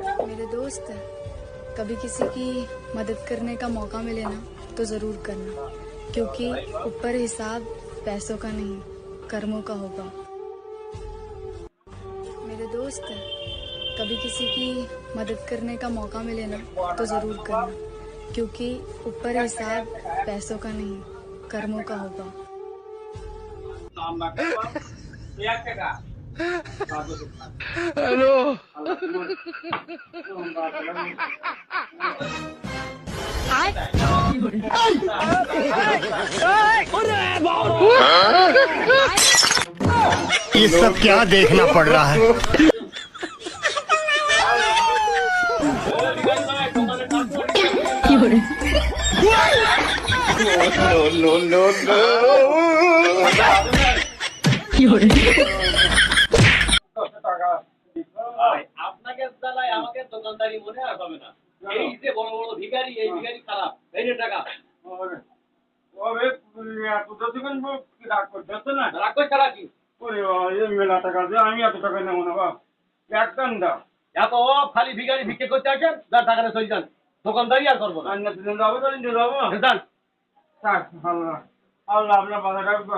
मेरे दोस्त कभी किसी की मदद करने का मौका मिले ना तो जरूर करना, क्योंकि ऊपर हिसाब पैसों का नहीं कर्मों का होगा। मेरे दोस्त कभी किसी की मदद करने का मौका मिले ना तो जरूर करना, क्योंकि ऊपर हिसाब पैसों का नहीं कर्मों का होगा। हेलो। ये सब क्या देखना पड़ रहा है? नो नो नो আপনাকে চালাই আমাকে দোকানদারি মনে আর হবে না। এই যে বড় বড় ভিখারি, এই ভিখারি খারাপ। এই যে টাকা ওরে এত দোকান কি রাগ করতেছ না? রাগ করে ছাড়া কি? ওরে এই মেলা টাকা দিয়ে আমি এত টাকা নেব না বাবা, একদম দাও। এত খালি ভিখারি ভিক্ষে করতে আসেন, যার টাকাটা চলে যান। দোকানদারি আর করবো না। আর না দিন যাবো তো দিন যাবো। যান। থাক আল্লাহ আল্লাহ আপনার বাধা রাখবো।